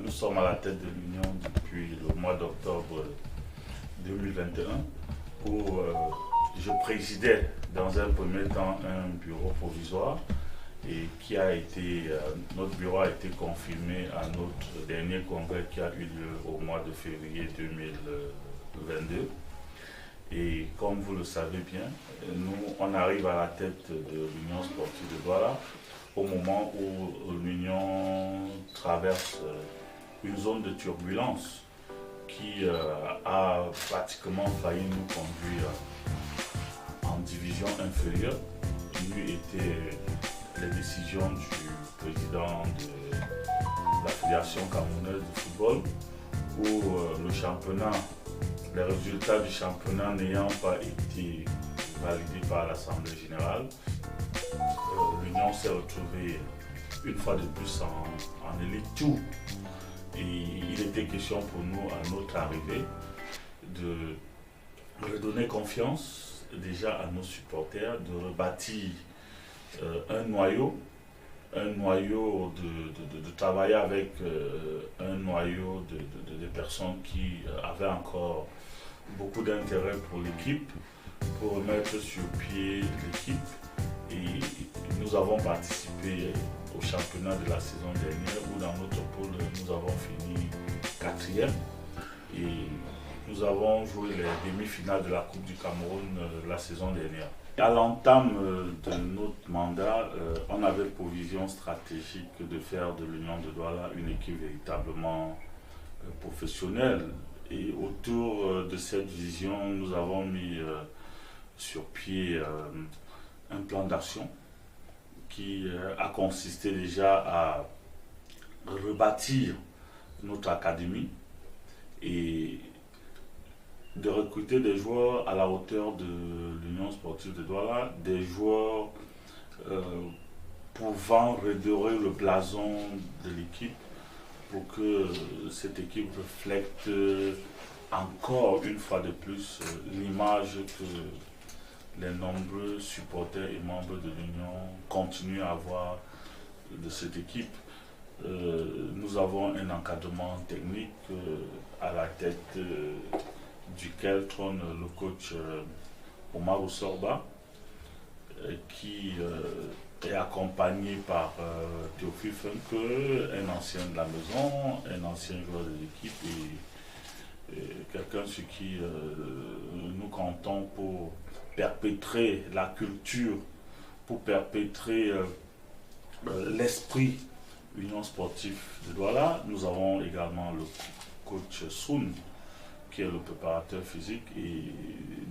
Nous sommes à la tête de l'Union depuis le mois d'octobre 2021 où je présidais dans un premier temps un bureau provisoire et notre bureau a été confirmé à notre dernier congrès qui a eu lieu au mois de février 2022. Et comme vous le savez bien, on arrive à la tête de l'Union sportive de Douala au moment où l'Union traverse une zone de turbulence qui a pratiquement failli nous conduire en division inférieure. Il y était les décisions du président de la Fédération camerounaise de football où les résultats du championnat n'ayant pas été validés par l'Assemblée générale, l'Union s'est retrouvée une fois de plus en élite tout. Et il était question pour nous, à notre arrivée, de redonner confiance déjà à nos supporters, de rebâtir un noyau de travailler avec un noyau de personnes qui avaient encore beaucoup d'intérêt pour l'équipe, pour remettre sur pied l'équipe. Et nous avons participé au championnat de la saison dernière où dans notre pôle nous avons fini 4e et nous avons joué les demi-finales de la Coupe du Cameroun la saison dernière. À l'entame de notre mandat, on avait pour vision stratégique de faire de l'Union de Douala une équipe véritablement professionnelle. Et autour de cette vision, nous avons mis sur pied un plan d'action qui a consisté déjà à rebâtir notre académie et de recruter des joueurs à la hauteur de l'Union sportive de Douala, des joueurs pouvant redorer le blason de l'équipe pour que cette équipe reflète encore une fois de plus l'image que les nombreux supporters et membres de l'Union continuent à avoir de cette équipe. Nous avons un encadrement technique à la tête duquel trône le coach Omar Osorba, qui est accompagné par Théophile Funke, un ancien de la maison, un ancien joueur de l'équipe et quelqu'un sur qui nous comptons pour perpétrer la culture, pour perpétrer l'esprit Union sportive de Douala. Nous avons également le coach Soun, qui est le préparateur physique, et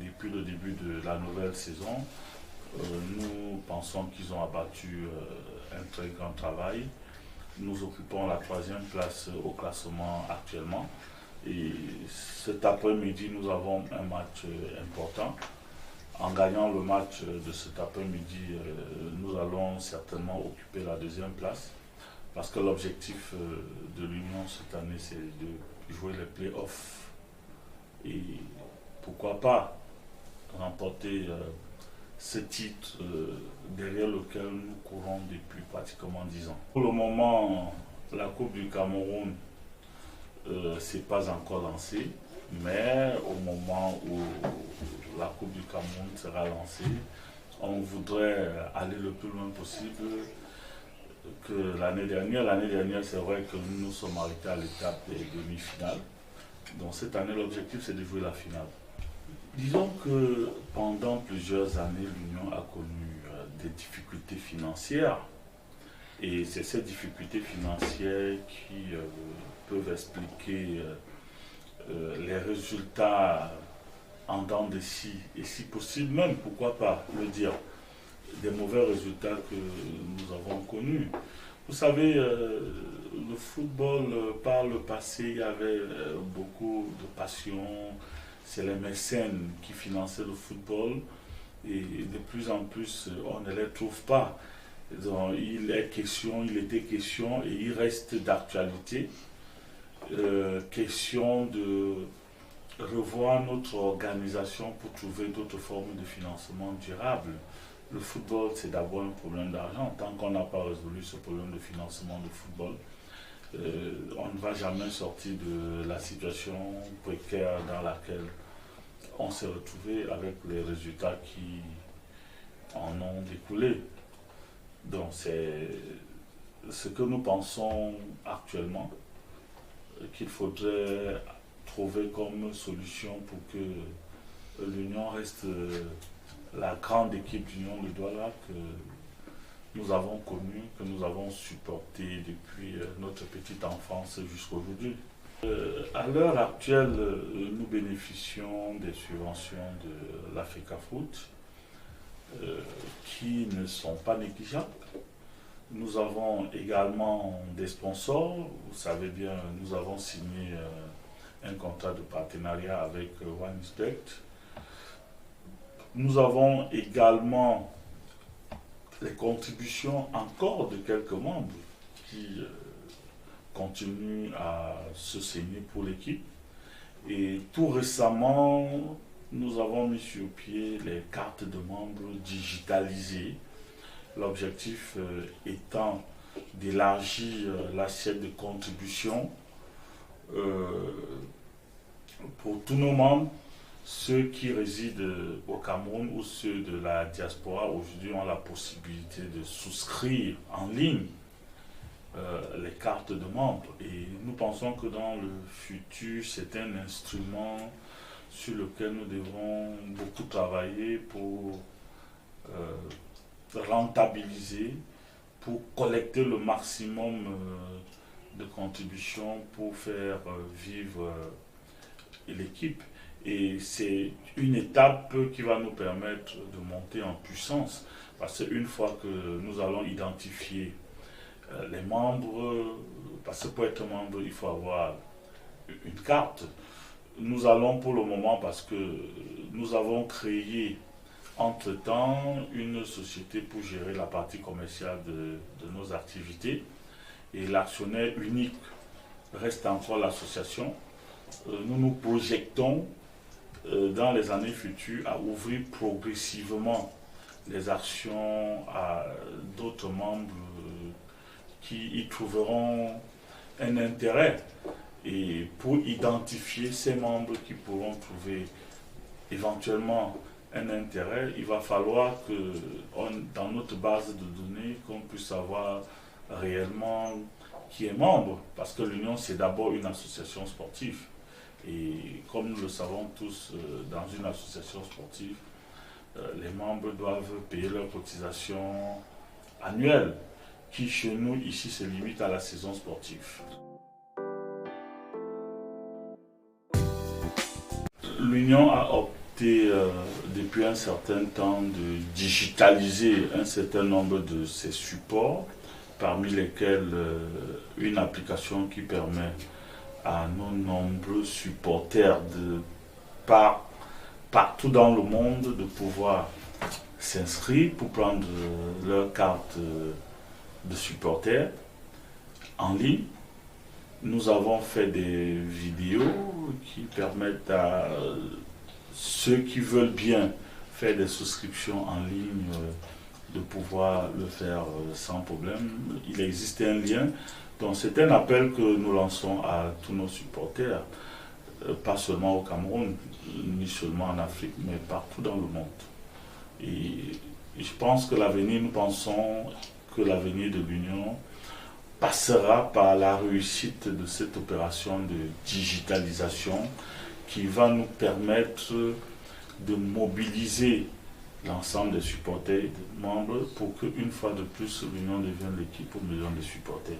depuis le début de la nouvelle saison, nous pensons qu'ils ont abattu un très grand travail. Nous occupons la 3e place au classement actuellement. Et cet après-midi, nous avons un match important. En gagnant le match de cet après-midi, nous allons certainement occuper la 2e place. Parce que l'objectif de l'Union cette année, c'est de jouer les playoffs. Et pourquoi pas remporter ce titre derrière lequel nous courons depuis pratiquement 10 ans. Pour le moment, la Coupe du Cameroun c'est pas encore lancée, mais au moment où la Coupe du Cameroun sera lancée, on voudrait aller le plus loin possible que l'année dernière. L'année dernière, c'est vrai que nous nous sommes arrêtés à l'étape des demi-finales. Donc cette année, l'objectif, c'est de jouer la finale. Disons que pendant plusieurs années, l'Union a connu des difficultés financières. Et c'est ces difficultés financières qui peuvent expliquer les résultats en dents de scie. Et si possible même, pourquoi pas le dire, des mauvais résultats que nous avons connus. Vous savez, le football, par le passé, il y avait beaucoup de passion. C'est les mécènes qui finançaient le football. Et de plus en plus, on ne les trouve pas. Donc, il était question et il reste d'actualité. Question de revoir notre organisation pour trouver d'autres formes de financement durable. Le football, c'est d'abord un problème d'argent. Tant qu'on n'a pas résolu ce problème de financement de football, on ne va jamais sortir de la situation précaire dans laquelle on s'est retrouvé avec les résultats qui en ont découlé. Donc c'est ce que nous pensons actuellement qu'il faudrait trouver comme solution pour que l'Union reste la grande équipe d'Union de Douala que nous avons connue, que nous avons supportée depuis notre petite enfance jusqu'à aujourd'hui. À l'heure actuelle, nous bénéficions des subventions de l'Africa Foot qui ne sont pas négligeables. Nous avons également des sponsors. Vous savez bien, nous avons signé un contrat de partenariat avec OneSpect. Nous avons également les contributions encore de quelques membres qui continuent à se saigner pour l'équipe. Et tout récemment, nous avons mis sur pied les cartes de membres digitalisées. L'objectif étant d'élargir l'assiette de contribution pour tous nos membres. Ceux qui résident au Cameroun ou ceux de la diaspora aujourd'hui ont la possibilité de souscrire en ligne les cartes de membres. Et nous pensons que dans le futur, c'est un instrument sur lequel nous devons beaucoup travailler pour rentabiliser, pour collecter le maximum de contributions pour faire vivre l'équipe. Et c'est une étape qui va nous permettre de monter en puissance. Parce qu'une fois que nous allons identifier les membres, parce que pour être membre, il faut avoir une carte. Nous allons pour le moment, parce que nous avons créé entre-temps une société pour gérer la partie commerciale de nos activités. Et l'actionnaire unique reste encore l'association. Nous nous projetons dans les années futures à ouvrir progressivement les actions à d'autres membres qui y trouveront un intérêt. Et pour identifier ces membres qui pourront trouver éventuellement un intérêt, il va falloir que dans notre base de données, qu'on puisse savoir réellement qui est membre, parce que l'Union c'est d'abord une association sportive. Et comme nous le savons tous, dans une association sportive, les membres doivent payer leurs cotisations annuelles, qui chez nous, ici, se limite à la saison sportive. L'Union a opté depuis un certain temps de digitaliser un certain nombre de ses supports, parmi lesquels une application qui permet à nos nombreux supporters partout dans le monde de pouvoir s'inscrire pour prendre leur carte de supporter en ligne. Nous avons fait des vidéos qui permettent à ceux qui veulent bien faire des souscriptions en ligne de pouvoir le faire sans problème. Il existe un lien. Donc c'est un appel que nous lançons à tous nos supporters, pas seulement au Cameroun, ni seulement en Afrique, mais partout dans le monde. Et je pense que l'avenir, nous pensons que l'avenir de l'Union passera par la réussite de cette opération de digitalisation qui va nous permettre de mobiliser l'ensemble des supporters et des membres pour qu'une fois de plus l'Union devienne l'équipe aux millions de supporters.